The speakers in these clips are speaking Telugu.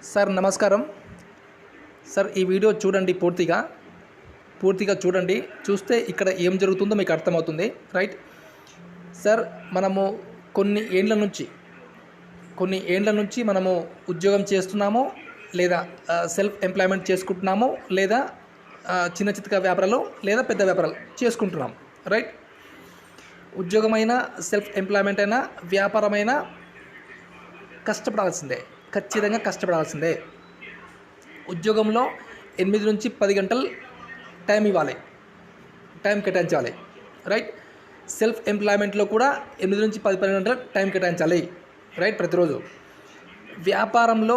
సార్ నమస్కారం సార్. ఈ వీడియో చూడండి, పూర్తిగా చూడండి. చూస్తే ఇక్కడ ఏం జరుగుతుందో మీకు అర్థమవుతుంది. రైట్ సార్, మనము కొన్ని ఏండ్ల నుంచి మనము ఉద్యోగం చేస్తున్నాము, లేదా సెల్ఫ్ ఎంప్లాయ్మెంట్ చేసుకుంటున్నాము, లేదా చిన్న చితక వ్యాపారాలు లేదా పెద్ద వ్యాపారాలు చేసుకుంటున్నాం. రైట్, ఉద్యోగమైనా సెల్ఫ్ ఎంప్లాయ్మెంట్ అయినా వ్యాపారమైనా కష్టపడాల్సిందే, ఖచ్చితంగా కష్టపడాల్సిందే. ఉద్యోగంలో 8 నుంచి 10 గంటలు టైం కేటాయించాలి. రైట్, సెల్ఫ్ ఎంప్లాయ్మెంట్లో కూడా 8 నుంచి 10 గంటలు టైం కేటాయించాలి. రైట్, ప్రతిరోజు. వ్యాపారంలో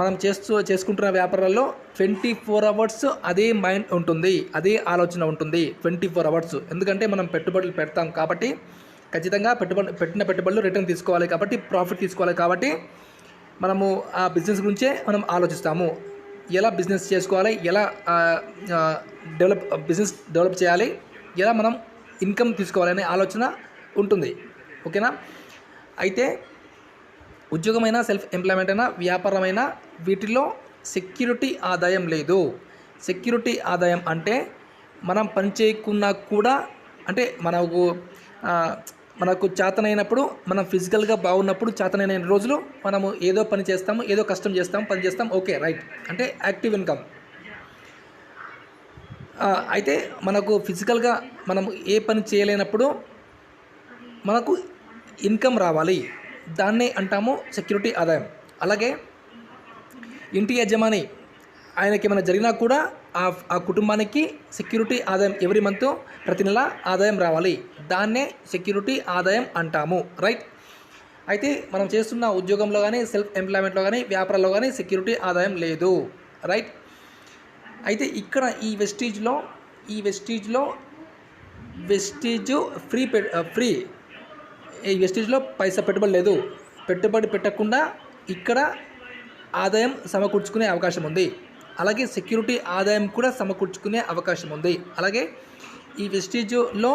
మనం చేసుకుంటున్న వ్యాపారాల్లో 24 అవర్స్ అదే మైండ్ ఉంటుంది, అదే ఆలోచన ఉంటుంది 24 అవర్స్. ఎందుకంటే మనం పెట్టుబడులు పెడతాం కాబట్టి ఖచ్చితంగా పెట్టిన పెట్టుబడులు రిటర్న్ తీసుకోవాలి, కాబట్టి ప్రాఫిట్ తీసుకోవాలి. కాబట్టి మనము ఆ బిజినెస్ గురించే మనం ఆలోచిస్తాము. ఎలా బిజినెస్ చేసుకోవాలి, ఎలా బిజినెస్ డెవలప్ చేయాలి, ఎలా మనం ఇన్కమ్ తీసుకోవాలనే ఆలోచన ఉంటుంది. ఓకేనా? అయితే ఉద్యోగమైనా సెల్ఫ్ ఎంప్లాయ్మెంట్ అయినా వ్యాపారమైనా వీటిలో సెక్యూరిటీ ఆదాయం లేదు. సెక్యూరిటీ ఆదాయం అంటే మనం పని చేయకున్నా కూడా, అంటే మనకు చేతనైనప్పుడు, మనం ఫిజికల్గా బాగున్నప్పుడు, చేతనైన రోజులు మనము ఏదో పని చేస్తాము, ఏదో కష్టం చేస్తాము, పని చేస్తాం. ఓకే, రైట్, అంటే యాక్టివ్ ఇన్కమ్. అయితే మనకు ఫిజికల్గా మనము ఏ పని చేయలేనప్పుడు మనకు ఇన్కమ్ రావాలి, దాన్నే అంటాము సెక్యూరిటీ ఆదాయం. అలాగే ఇంటి యజమాని, ఆయనకి ఏమైనా జరిగినా కూడా ఆ కుటుంబానికి సెక్యూరిటీ ఆదాయం ఎవ్రీ మంత్, ప్రతి నెల ఆదాయం రావాలి, దాన్నే సెక్యూరిటీ ఆదాయం అంటాము. రైట్, అయితే మనం చేస్తున్న ఉద్యోగంలో కానీ, సెల్ఫ్ ఎంప్లాయ్మెంట్లో కానీ, వ్యాపారంలో కానీ సెక్యూరిటీ ఆదాయం లేదు. రైట్, అయితే ఇక్కడ ఈ వెస్టీజ్లో పైసా పెట్టుబడి లేదు. పెట్టుబడి పెట్టకుండా ఇక్కడ ఆదాయం సమకూర్చుకునే అవకాశం ఉంది. అలాగే సెక్యూరిటీ ఆదాయం కూడా సమకూర్చుకునే అవకాశం ఉంది. అలాగే ఈ వెస్టీజ్లో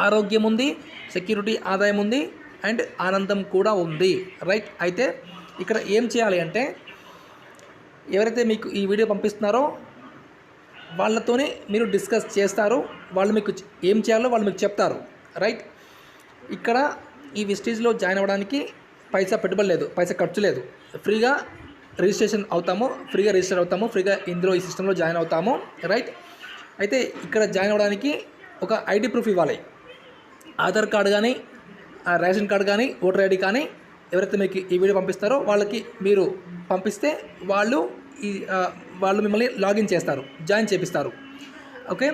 ఆరోగ్యం ఉంది, సెక్యూరిటీ ఆదాయం ఉంది, అండ్ ఆనందం కూడా ఉంది. రైట్, అయితే ఇక్కడ ఏం చేయాలి అంటే, ఎవరైతే మీకు ఈ వీడియో పంపిస్తున్నారో వాళ్ళతోనే మీరు డిస్కస్ చేస్తారు, వాళ్ళు మీకు ఏం చేయాలో వాళ్ళు మీకు చెప్తారు. రైట్, ఇక్కడ ఈ వెస్టీజ్లో జాయిన్ అవ్వడానికి పైసా పెట్టుబడి లేదు, పైసా ఖర్చు లేదు. ఫ్రీగా రిజిస్టర్ అవుతాము, ఫ్రీగా ఇందులో ఈ సిస్టంలో జాయిన్ అవుతాము. రైట్, అయితే ఇక్కడ జాయిన్ అవ్వడానికి ఒక ఐడి ప్రూఫ్ ఇవ్వాలి. ఆధార్ కార్డు కానీ, రేషన్ కార్డు కానీ, ఓటర్ ఐడి కానీ, ఎవరైతే మీకు ఈ వీడియో పంపిస్తారో వాళ్ళకి మీరు పంపిస్తే వాళ్ళు మిమ్మల్ని లాగిన్ చేస్తారు, జాయిన్ చేపిస్తారు. ఓకే,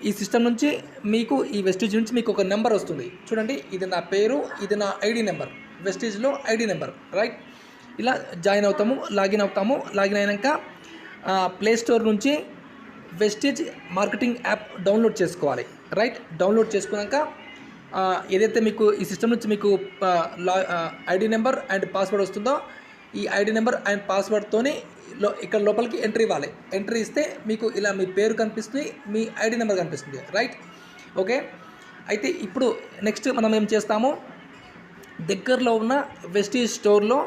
ఈ సిస్టమ్ నుంచి మీకు, ఈ వెస్టీజ్ నుంచి మీకు ఒక నెంబర్ వస్తుంది. చూడండి, ఇది నా పేరు, ఇది నా ఐడి నెంబర్, వెస్టీజ్లో ఐడి నెంబర్. రైట్, ఇలా జాయిన్ అవుతాము, లాగిన్ అయినాక ప్లే స్టోర్ నుంచి వెస్టీజ్ మార్కెటింగ్ యాప్ డౌన్లోడ్ చేసుకోవాలి. రైట్, డౌన్లోడ్ చేసుకున్నాక ఏదైతే మీకు ఈ సిస్టమ్ నుంచి మీకు ఐడి నెంబర్ అండ్ పాస్వర్డ్ వస్తుందో, ఈ ఐడి నెంబర్ అండ్ పాస్వర్డ్తోని ఇక్కడ లోపలికి ఎంట్రీ ఇవ్వాలి. ఎంట్రీ ఇస్తే మీకు ఇలా మీ పేరు కనిపిస్తుంది, మీ ఐడి నెంబర్ కనిపిస్తుంది. Right, okay. అయితే ఇప్పుడు నెక్స్ట్ మనం ఏం చేస్తాము, దగ్గరలో ఉన్న వెస్టీజ్ స్టోర్లో,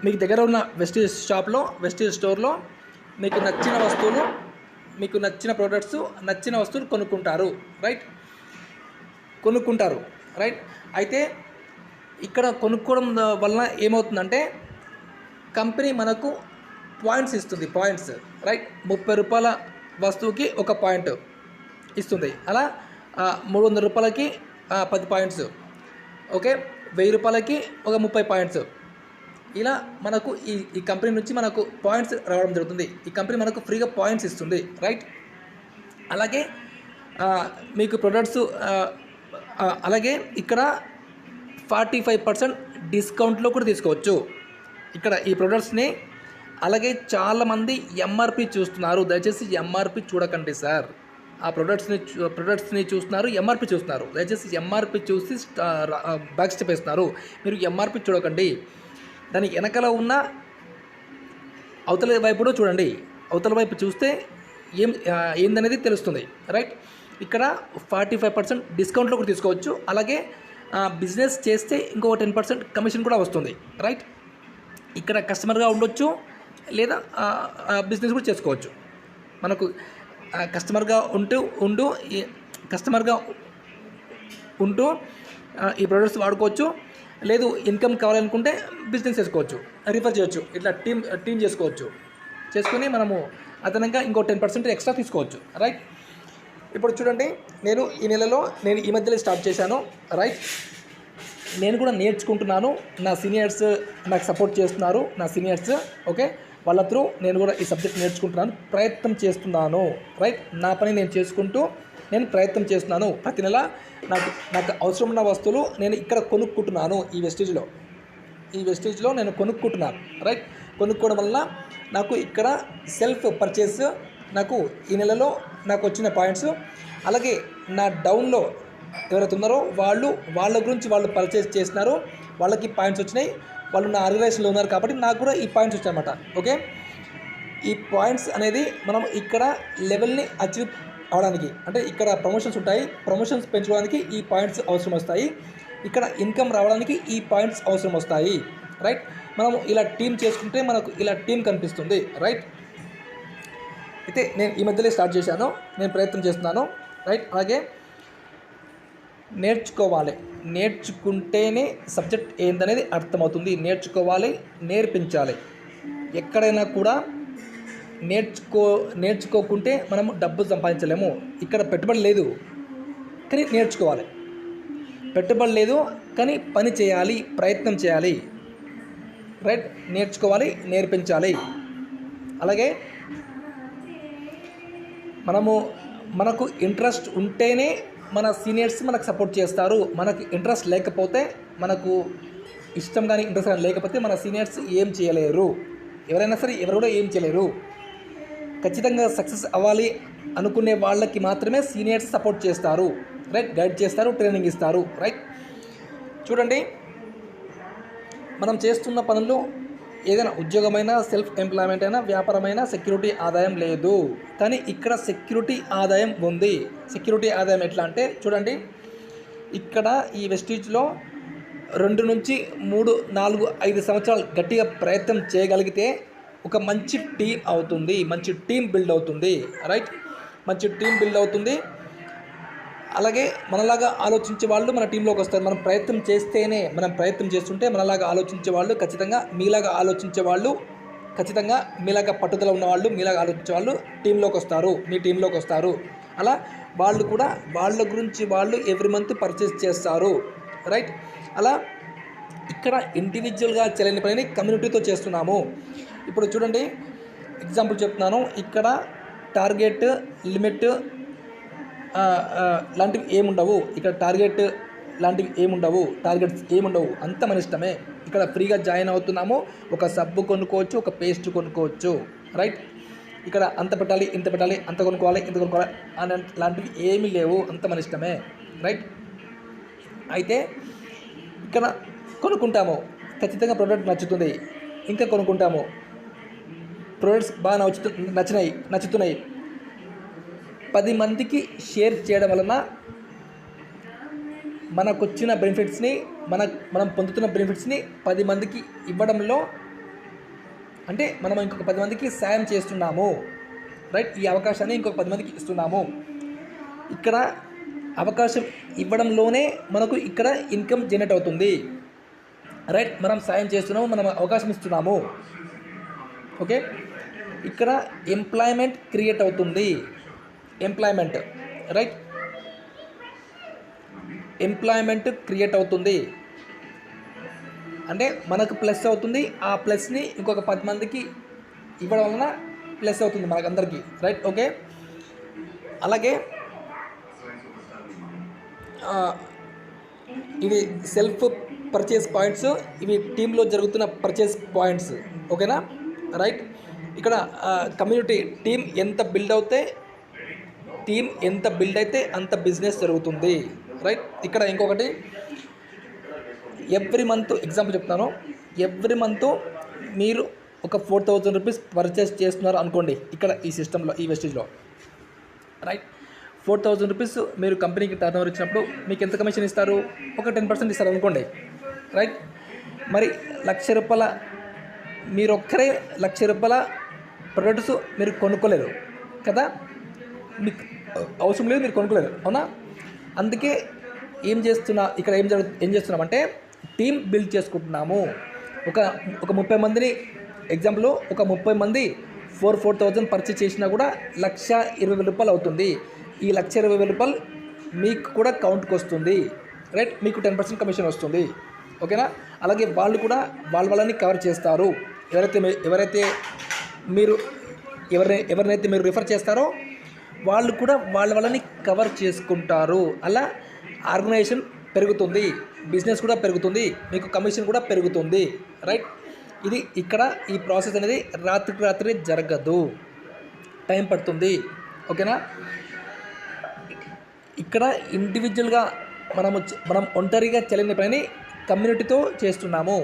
మీకు దగ్గర ఉన్న వెస్టీజ్ స్టోర్లో మీకు నచ్చిన వస్తువులు, మీకు నచ్చిన ప్రోడక్ట్స్, నచ్చిన వస్తువులు కొనుక్కుంటారు. రైట్, అయితే ఇక్కడ కొనుక్కోవడం వలన ఏమవుతుందంటే, కంపెనీ మనకు పాయింట్స్ ఇస్తుంది. రైట్, 30 రూపాయల వస్తువుకి 1 పాయింట్ ఇస్తుంది. అలా 300 రూపాయలకి 10 పాయింట్స్, ఓకే, 1000 రూపాయలకి ఒక 30 పాయింట్స్. ఇలా మనకు ఈ కంపెనీ నుంచి మనకు పాయింట్స్ రావడం జరుగుతుంది. ఈ కంపెనీ మనకు ఫ్రీగా పాయింట్స్ ఇస్తుంది. రైట్, అలాగే మీకు ప్రొడక్ట్స్, అలాగే ఇక్కడ 45% డిస్కౌంట్లో కూడా తీసుకోవచ్చు ఇక్కడ ఈ ప్రొడక్ట్స్ని. అలాగే చాలామంది ఎంఆర్పి చూస్తున్నారు, దయచేసి ఎంఆర్పి చూడకండి సార్. ఆ ప్రొడక్ట్స్ని చూస్తున్నారు, ఎంఆర్పి చూస్తున్నారు, దయచేసి ఎంఆర్పి చూసి బ్యాక్ స్టెప్ వేస్తున్నారు. మీరు ఎంఆర్పి చూడకండి, దాని వెనకాల ఉన్న అవతల వైపు చూడండి. అవతల వైపు చూస్తే ఏందనేది తెలుస్తుంది. రైట్, ఇక్కడ 45% డిస్కౌంట్లో కూడా తీసుకోవచ్చు. అలాగే బిజినెస్ చేస్తే ఇంకో 10% కమిషన్ కూడా వస్తుంది, రైట్. ఇక్కడ కస్టమర్గా ఉండొచ్చు లేదా బిజినెస్ కూడా చేసుకోవచ్చు. మనకు కస్టమర్గా ఉంటూ ఈ ప్రొడక్ట్స్ వాడుకోవచ్చు. లేదు ఇన్కమ్ కావాలనుకుంటే బిజినెస్ చేసుకోవచ్చు, రిఫర్ చేయొచ్చు. ఇట్లా టీమ్ చేసుకొని మనము అదనంగా ఇంకో 10% ఎక్స్ట్రా తీసుకోవచ్చు, రైట్. ఇప్పుడు చూడండి, నేను ఈ మధ్యలో స్టార్ట్ చేశాను, రైట్. నేను కూడా నేర్చుకుంటున్నాను. నా సీనియర్స్ నాకు సపోర్ట్ చేస్తున్నారు, ఓకే. వాళ్ళ త్రూ నేను కూడా ఈ సబ్జెక్ట్ నేర్చుకుంటున్నాను, ప్రయత్నం చేస్తున్నాను, రైట్. నా పని నేను చేసుకుంటూ నేను ప్రయత్నం చేస్తున్నాను. ప్రతి నెల నాకు అవసరం ఉన్న వస్తువులు నేను ఇక్కడ కొనుక్కుంటున్నాను. ఈ వెస్టేజ్లో నేను కొనుక్కుంటున్నాను, రైట్. కొనుక్కోవడం వల్ల నాకు ఇక్కడ సెల్ఫ్ పర్చేస్ నాకు ఈ నెలలో నాకు వచ్చిన పాయింట్స్. అలాగే నా డౌన్లో ఎవరైతే ఉన్నారో వాళ్ళ గురించి వాళ్ళు పర్చేస్ చేస్తున్నారు, వాళ్ళకి పాయింట్స్ వచ్చినాయి. వాళ్ళు నా ఆర్గనైజేషన్లో ఉన్నారు కాబట్టి నాకు కూడా ఈ పాయింట్స్ వచ్చాయన్నమాట, ఓకే. ఈ పాయింట్స్ అనేది మనం ఇక్కడ లెవెల్ని అచీవ్ అవడానికి, అంటే ఇక్కడ ప్రమోషన్స్ ఉంటాయి, ప్రమోషన్స్ పెంచుకోవడానికి ఈ పాయింట్స్ అవసరం వస్తాయి. ఇక్కడ ఇన్కమ్ రావడానికి ఈ పాయింట్స్ అవసరం వస్తాయి, రైట్. మనం ఇలా టీమ్ చేసుకుంటే మనకు ఇలా టీం కనిపిస్తుంది, రైట్. అయితే నేను ఈ మధ్యలో స్టార్ట్ చేశాను, నేను ప్రయత్నం చేస్తున్నాను, రైట్. అలాగే నేర్చుకుంటేనే సబ్జెక్ట్ ఏందనేది అర్థమవుతుంది. నేర్పించాలి. ఎక్కడైనా కూడా నేర్చుకోకుంటే మనము డబ్బు సంపాదించలేము. ఇక్కడ పెట్టుబడి లేదు కానీ నేర్చుకోవాలి, పెట్టుబడి లేదు కానీ పని చేయాలి, ప్రయత్నం చేయాలి, రైట్. నేర్చుకోవాలి, నేర్పించాలి. అలాగే మనకు ఇంట్రెస్ట్ ఉంటేనే మన సీనియర్స్ మనకు సపోర్ట్ చేస్తారు. మనకు ఇంట్రెస్ట్ లేకపోతే, మనకు ఇష్టం కానీ ఇంట్రెస్ట్ కానీ లేకపోతే మన సీనియర్స్ ఏం చేయలేరు. ఎవరైనా సరే ఎవరు కూడా ఏం చేయలేరు. ఖచ్చితంగా సక్సెస్ అవ్వాలి అనుకునే వాళ్ళకి మాత్రమే సీనియర్స్ సపోర్ట్ చేస్తారు, రైట్. గైడ్ చేస్తారు, ట్రైనింగ్ ఇస్తారు, రైట్. చూడండి, మనం చేస్తున్న పనుల్లో ఏదైనా ఉద్యోగమైనా, సెల్ఫ్ ఎంప్లాయ్మెంట్ అయినా, వ్యాపారమైనా సెక్యూరిటీ ఆదాయం లేదు. కానీ ఇక్కడ సెక్యూరిటీ ఆదాయం ఉంది. సెక్యూరిటీ ఆదాయం ఎట్లా అంటే చూడండి, ఇక్కడ ఈ వెస్టీజ్లో 2 నుంచి 3, 4, 5 సంవత్సరాలు గట్టిగా ప్రయత్నం చేయగలిగితే ఒక మంచి టీం అవుతుంది, మంచి టీం బిల్డ్ అవుతుంది, రైట్. మంచి టీం బిల్డ్ అవుతుంది. అలాగే మనలాగా ఆలోచించే వాళ్ళు మన టీంలోకి వస్తారు. మనం ప్రయత్నం చేస్తుంటే మనలాగా ఆలోచించే వాళ్ళు ఖచ్చితంగా మీలాగా ఆలోచించే వాళ్ళు, ఖచ్చితంగా మీలాగా పట్టుదల ఉన్నవాళ్ళు, మీలాగా ఆలోచించే వాళ్ళు మీ టీంలోకి వస్తారు. అలా వాళ్ళు కూడా వాళ్ళ గురించి వాళ్ళు ఎవ్రీ మంత్ పర్చేస్ చేస్తారు, రైట్. అలా ఇక్కడ ఇండివిజువల్గా చేయలేని పనిని కమ్యూనిటీతో చేస్తున్నాము. ఇప్పుడు చూడండి, ఎగ్జాంపుల్ చెప్తున్నాను. ఇక్కడ టార్గెట్, లిమిట్ లాంటివి ఏముండవు. ఇక్కడ టార్గెట్స్ ఏముండవు, అంత మన ఇష్టమే. ఇక్కడ ఫ్రీగా జాయిన్ అవుతున్నాము. ఒక సబ్బు కొనుక్కోవచ్చు, ఒక పేస్ట్ కొనుక్కోవచ్చు, రైట్. ఇక్కడ అంత పెట్టాలి, ఇంత పెట్టాలి, అంత కొనుక్కోవాలి, ఇంత కొనుక్కోవాలి అని లాంటివి ఏమీ లేవు, అంత మన ఇష్టమే, రైట్. అయితే ఇక్కడ కొనుక్కుంటాము, ఖచ్చితంగా ప్రోడక్ట్ నచ్చుతుంది, ఇంకా కొనుక్కుంటాము, ప్రోడక్ట్స్ బాగా నచ్చుతున్నాయి. 10 మందికి షేర్ చేయడం వలన మనకు వచ్చిన బెనిఫిట్స్ని, మనం పొందుతున్న బెనిఫిట్స్ని 10 మందికి ఇవ్వడంలో, అంటే మనం ఇంకొక 10 మందికి సాయం చేస్తున్నాము, రైట్. ఈ అవకాశాన్ని ఇంకొక 10 మందికి ఇస్తున్నాము. ఇక్కడ అవకాశం ఇవ్వడంలోనే మనకు ఇక్కడ ఇన్కమ్ జనరేట్ అవుతుంది, రైట్. మనం సాయం చేస్తున్నాము, మనం అవకాశం ఇస్తున్నాము, ఓకే. ఇక్కడ ఎంప్లాయ్మెంట్ క్రియేట్ అవుతుంది, రైట్. ఎంప్లాయ్మెంట్ క్రియేట్ అవుతుంది అంటే మనకు ప్లస్ అవుతుంది. ఆ ప్లస్ని ఇంకొక 10 మందికి ఇవ్వడం వలన ప్లస్ అవుతుంది మనకు అందరికీ, రైట్, ఓకే. అలాగే ఇవి సెల్ఫ్ పర్చేస్ పాయింట్స్, ఇవి టీంలో జరుగుతున్న పర్చేస్ పాయింట్స్, ఓకేనా, రైట్. ఇక్కడ కమ్యూనిటీ టీం ఎంత బిల్డ్ అయితే అంత బిజినెస్ జరుగుతుంది, రైట్. ఇక్కడ ఇంకొకటి, ఎవ్రీ మంత్ ఎగ్జాంపుల్ చెప్తాను. ఎవ్రీ మంత్ మీరు ఒక 4000 రూపీస్ పర్చేస్ చేస్తున్నారు అనుకోండి, ఇక్కడ ఈ సిస్టంలో, ఈ వెస్టేజ్లో, రైట్. 4,000 రూపీస్ మీరు కంపెనీకి టర్న్ ఓవర్ ఇచ్చినప్పుడు మీకు ఎంత కమిషన్ ఇస్తారు? ఒక 10% ఇస్తారు అనుకోండి, రైట్? మరి ₹1,00,000 మీరు ఒక్కరే ₹1,00,000 ప్రొడక్ట్స్ మీరు కొనుక్కోలేరు కదా, మీకు అవసరం లేదు, మీరు కొనుక్కోలేరు, అవునా? అందుకే ఏం చేస్తున్నామంటే టీం బిల్డ్ చేసుకుంటున్నాము. ఒక 30 మందిని ఎగ్జాంపుల్, ఒక 30 మంది 4,000 పర్చేస్ చేసినా కూడా ₹1,20,000 అవుతుంది. ఈ ₹1,20,000 మీకు కూడా కౌంట్కి వస్తుంది, రైట్? మీకు 10% కమిషన్ వస్తుంది, ఓకేనా? అలాగే వాళ్ళు కూడా వాళ్ళని కవర్ చేస్తారు. ఎవరినైతే మీరు రిఫర్ చేస్తారో వాళ్ళు కూడా వాళ్ళని కవర్ చేసుకుంటారు. అలా ఆర్గనైజేషన్ పెరుగుతుంది, బిజినెస్ కూడా పెరుగుతుంది, మీకు కమిషన్ కూడా పెరుగుతుంది, రైట్? ఇది ఇక్కడ ఈ ప్రాసెస్ అనేది రాత్రికి రాత్రి జరగదు, టైం పడుతుంది, ఓకేనా? ఇక్కడ ఇండివిజువల్గా మనం ఒంటరిగా చేయలేని పని కమ్యూనిటీతో చేస్తున్నాము.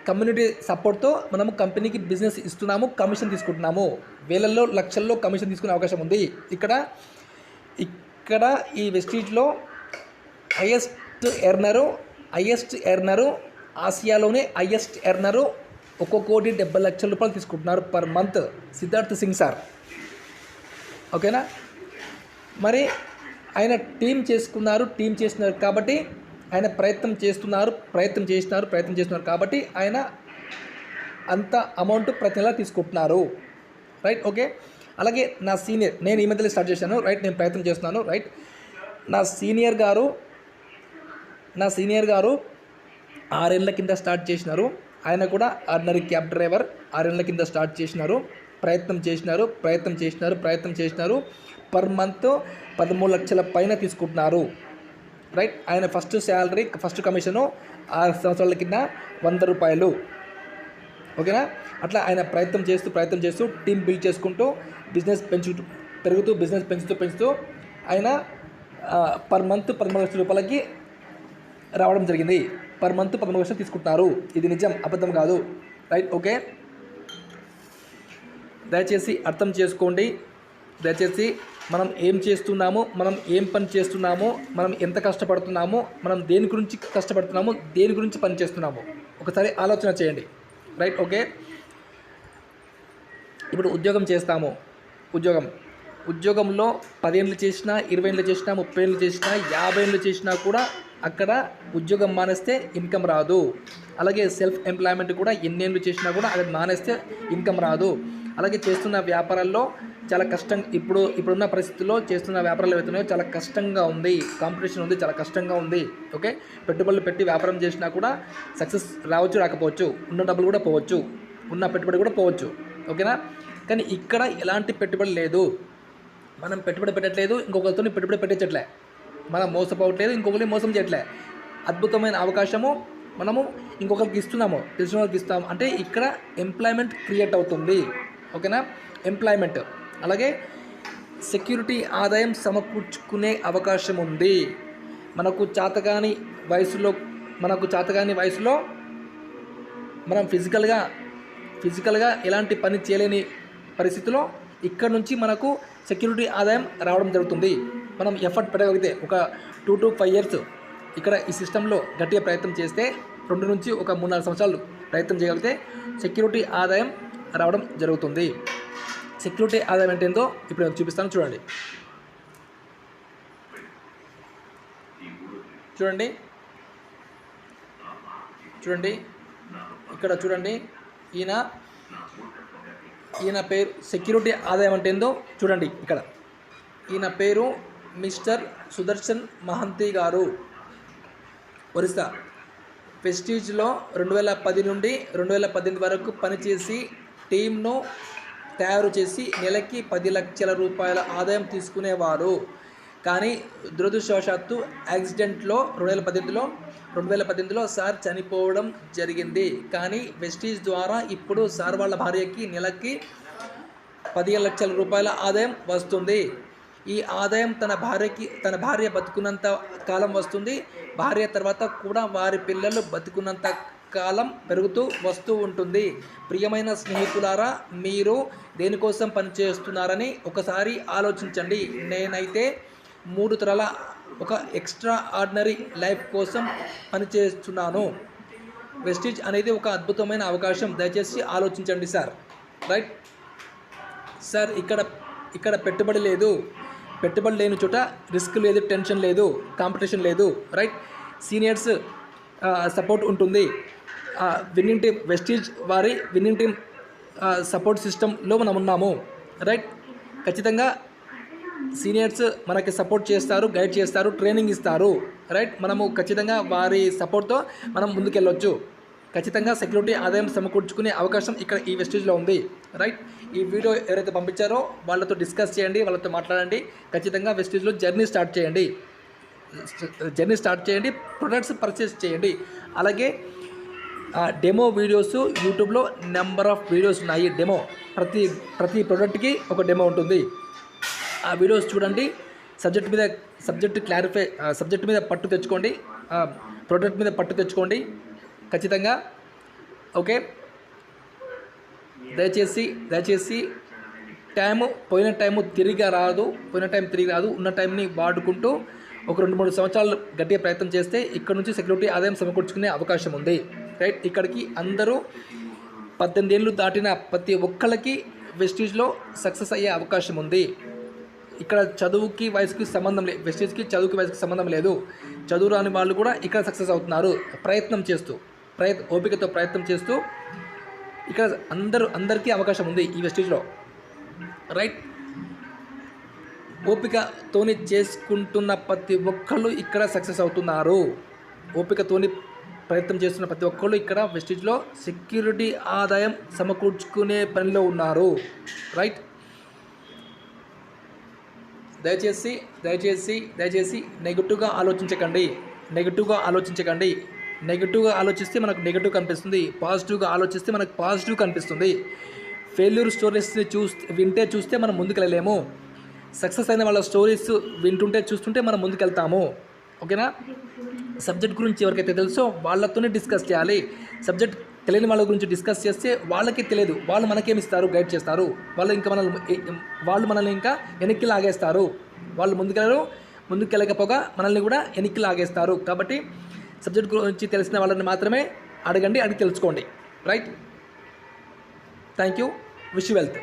కమ్యూనిటీ సపోర్ట్తో మనము కంపెనీకి బిజినెస్ ఇస్తున్నాము, కమిషన్ తీసుకుంటున్నాము. వేలల్లో లక్షల్లో కమిషన్ తీసుకునే అవకాశం ఉంది. ఇక్కడ ఈ వెస్టీజ్లో హైయెస్ట్ ఎర్నరు ఆసియాలోనే హైయెస్ట్ ఎర్నరు ₹1,70,00,000 తీసుకుంటున్నారు per month, Siddharth Singh sir, ఓకేనా? మరి ఆయన టీం చేస్తున్నారు కాబట్టి ఆయన ప్రయత్నం చేస్తున్నారు కాబట్టి ఆయన అంత అమౌంట్ ప్రతి నెల తీసుకుంటున్నారు, రైట్? ఓకే. అలాగే నా సీనియర్, నేను ఈ మధ్యలో స్టార్ట్ చేశాను, రైట్? నేను ప్రయత్నం చేస్తున్నాను, రైట్? నా సీనియర్ గారు 6 ఏళ్ల కింద స్టార్ట్ చేసినారు. ఆయన కూడా ఆర్డినరీ క్యాబ్ డ్రైవర్, 6 ఏళ్ల కింద స్టార్ట్ చేసినారు. ప్రయత్నం చేసినారు. పర్ మంత్ 13 లక్షల పైన తీసుకుంటున్నారు, రైట్? ఆయన ఫస్ట్ కమిషను 6 సంవత్సరాల కింద ₹100, ఓకేనా? అట్లా ఆయన ప్రయత్నం చేస్తూ టీం బిల్డ్ చేసుకుంటూ బిజినెస్ పెంచుతూ ఆయన పర్ మంత్ ₹13 లక్షలకి రావడం జరిగింది. పర్ మంత్ 13 లక్షలు తీసుకుంటున్నారు. ఇది నిజం, అబద్ధం కాదు, రైట్? ఓకే. దయచేసి అర్థం చేసుకోండి. దయచేసి మనం ఏం చేస్తున్నాము, మనం ఏం పని చేస్తున్నాము, మనం ఎంత కష్టపడుతున్నాము, మనం దేని గురించి కష్టపడుతున్నాము, దేని గురించి పని చేస్తున్నాము, ఒకసారి ఆలోచన చేయండి, రైట్? ఓకే. ఇప్పుడు ఉద్యోగం చేస్తాము. ఉద్యోగంలో 10 ఏళ్ళు చేసినా, 20 ఏళ్ళు చేసినా, 30 ఏళ్ళు చేసినా, 50 ఏళ్ళు చేసినా కూడా అక్కడ ఉద్యోగం మానేస్తే ఇన్కమ్ రాదు. అలాగే సెల్ఫ్ ఎంప్లాయ్మెంట్ కూడా ఎన్నేళ్ళు చేసినా కూడా అది మానేస్తే ఇన్కమ్ రాదు. అలాగే చేస్తున్న వ్యాపారాల్లో చాలా కష్టం, ఇప్పుడున్న పరిస్థితుల్లో చేస్తున్న వ్యాపారాలు ఏవైతున్నాయో చాలా కష్టంగా ఉంది, కాంపిటీషన్ ఉంది, చాలా కష్టంగా ఉంది, ఓకే? పెట్టుబడులు పెట్టి వ్యాపారం చేసినా కూడా సక్సెస్ రాకపోవచ్చు, ఉన్న డబ్బులు కూడా పోవచ్చు, ఉన్న పెట్టుబడి కూడా పోవచ్చు, ఓకేనా? కానీ ఇక్కడ ఎలాంటి పెట్టుబడి లేదు. మనం పెట్టుబడి పెట్టట్లేదు, ఇంకొకరితో పెట్టుబడి పెట్టించట్లే, మనం మోసపోవట్లేదు, ఇంకొకరిని మోసం చేయట్లే. అద్భుతమైన అవకాశము మనము ఇంకొకరికి ఇస్తున్నాము, తెలిసిన వాళ్ళకి ఇస్తాము అంటే ఇక్కడ ఎంప్లాయ్మెంట్ క్రియేట్ అవుతుంది, ఓకేనా? ఎంప్లాయ్మెంట్. అలాగే సెక్యూరిటీ ఆదాయం సమకూర్చుకునే అవకాశం ఉంది. మనకు చేతగాని వయసులో మనం ఫిజికల్గా ఎలాంటి పని చేయలేని పరిస్థితిలో ఇక్కడ నుంచి మనకు సెక్యూరిటీ ఆదాయం రావడం జరుగుతుంది. మనం ఎఫర్ట్ పెట్టగలిగితే ఒక 2 to 5 years ఇక్కడ ఈ సిస్టంలో గట్టిగా ప్రయత్నం చేస్తే 2 నుంచి ఒక 3-4 సంవత్సరాలు ప్రయత్నం చేయగలిగితే సెక్యూరిటీ ఆదాయం రావడం జరుగుతుంది. సెక్యూరిటీ ఆదాయం అంటే ఏంటో ఇప్పుడు నేను చూపిస్తాను, చూడండి. ఇక్కడ చూడండి, ఈయన పేరు, సెక్యూరిటీ ఆదాయం అంటే ఏందో చూడండి. ఇక్కడ ఈయన పేరు మిస్టర్ సుదర్శన్ మహంతి గారు, ఒరిస్సా. వెస్టీజ్లో 2010 నుండి 2018 వరకు పనిచేసి టీంను తయారు చేసి నెలకి ₹10 లక్షల ఆదాయం తీసుకునేవారు. కానీ దురదృష్టవశాత్తు యాక్సిడెంట్లో 2018లో సార్ చనిపోవడం జరిగింది. కానీ వెస్టీజ్ ద్వారా ఇప్పుడు సార్ వాళ్ళ భార్యకి నెలకి ₹15 లక్షల ఆదాయం వస్తుంది. ఈ ఆదాయం తన భార్య బతుకున్నంత కాలం వస్తుంది. భార్య తర్వాత కూడా వారి పిల్లలు బతుకున్నంత కాలం పెరుగుతూ వస్తూ ఉంటుంది. ప్రియమైన స్నేహితులారా, మీరు దేనికోసం పనిచేస్తున్నారని ఒకసారి ఆలోచించండి. నేనైతే 3 తరాల ఒక ఎక్స్ట్రా ఆర్డినరీ లైఫ్ కోసం పనిచేస్తున్నాను. వెస్టీజ్ అనేది ఒక అద్భుతమైన అవకాశం, దయచేసి ఆలోచించండి సార్. రైట్ సార్, ఇక్కడ పెట్టుబడి లేదు, పెట్టుబడి లేని చోట రిస్క్ లేదు, టెన్షన్ లేదు, కాంపిటీషన్ లేదు. రైట్, సీనియర్స్ సపోర్ట్ ఉంటుంది. విన్నింగ్ టీమ్, వెస్టీజ్ వారి విన్నింగ్ టీమ్ సపోర్ట్ సిస్టంలో మనం ఉన్నాము. రైట్, ఖచ్చితంగా సీనియర్స్ మనకి సపోర్ట్ చేస్తారు, గైడ్ చేస్తారు, ట్రైనింగ్ ఇస్తారు. రైట్, మనము ఖచ్చితంగా వారి సపోర్ట్తో మనం ముందుకెళ్ళొచ్చు. ఖచ్చితంగా సెక్యూరిటీ ఆదాయం సమకూర్చుకునే అవకాశం ఇక్కడ ఈ వెస్టీజ్లో ఉంది. రైట్, ఈ వీడియో ఎవరైతే పంపించారో వాళ్ళతో డిస్కస్ చేయండి, వాళ్ళతో మాట్లాడండి. ఖచ్చితంగా వెస్టీజ్లో జర్నీ స్టార్ట్ చేయండి, ప్రొడక్ట్స్ పర్చేస్ చేయండి. అలాగే డెమో వీడియోస్ యూట్యూబ్లో నెంబర్ ఆఫ్ వీడియోస్ ఉన్నాయి. డెమో ప్రతి ప్రోడక్ట్కి ఒక డెమో ఉంటుంది. ఆ వీడియోస్ చూడండి, సబ్జెక్ట్ మీద పట్టు తెచ్చుకోండి, ప్రోడక్ట్ మీద పట్టు తెచ్చుకోండి ఖచ్చితంగా. ఓకే, దయచేసి పోయిన టైము తిరిగి రాదు, ఉన్న టైంని వాడుకుంటూ ఒక 2-3 సంవత్సరాలు గట్టిగా ప్రయత్నం చేస్తే ఇక్కడ నుంచి సెక్యూరిటీ ఆదాయం సమకూర్చుకునే అవకాశం ఉంది. రైట్, ఇక్కడికి అందరూ 18 ఏళ్ళు దాటిన ప్రతి ఒక్కళ్ళకి వెస్టీజ్లో సక్సెస్ అయ్యే అవకాశం ఉంది. ఇక్కడ చదువుకి వయసుకి సంబంధం లేదు, వెస్టీజ్కి చదువుకి వయసుకి సంబంధం లేదు. చదువు రాని వాళ్ళు కూడా ఇక్కడ సక్సెస్ అవుతున్నారు, ఓపికతో ప్రయత్నం చేస్తూ ఇక్కడ అందరికీ అవకాశం ఉంది ఈ వెస్టీజ్లో. రైట్, ఓపికతోని చేసుకుంటున్న ప్రతి ఒక్కళ్ళు ఇక్కడ సక్సెస్ అవుతున్నారు. ఓపికతోని ప్రయత్నం చేస్తున్న ప్రతి ఒక్కళ్ళు ఇక్కడ వెస్టీజ్లో సెక్యూరిటీ ఆదాయం సమకూర్చుకునే పనిలో ఉన్నారు. రైట్, దయచేసి నెగిటివ్గా ఆలోచించకండి. నెగిటివ్గా ఆలోచిస్తే మనకు నెగిటివ్ కనిపిస్తుంది, పాజిటివ్గా ఆలోచిస్తే మనకు పాజిటివ్ కనిపిస్తుంది. ఫెయిల్యూర్ స్టోరీస్ని చూస్తే మనం ముందుకెళ్ళలేము. సక్సెస్ అయిన వాళ్ళ స్టోరీస్ చూస్తుంటే మనం ముందుకెళ్తాము. ఓకేనా? సబ్జెక్ట్ గురించి ఎవరికైతే తెలుసో వాళ్ళతోనే డిస్కస్ చేయాలి. సబ్జెక్ట్ తెలియని వాళ్ళ గురించి డిస్కస్ చేస్తే వాళ్ళకి తెలియదు, వాళ్ళు మనకేమిస్తారు, గైడ్ చేస్తారు. వాళ్ళు మనల్ని ఇంకా వెనక్కి లాగేస్తారు. వాళ్ళు ముందుకెళ్ళకపోగా మనల్ని కూడా వెనక్కి లాగేస్తారు. కాబట్టి సబ్జెక్ట్ గురించి తెలిసిన వాళ్ళని మాత్రమే అడిగి తెలుసుకోండి. Right, thank you, wish you wealth.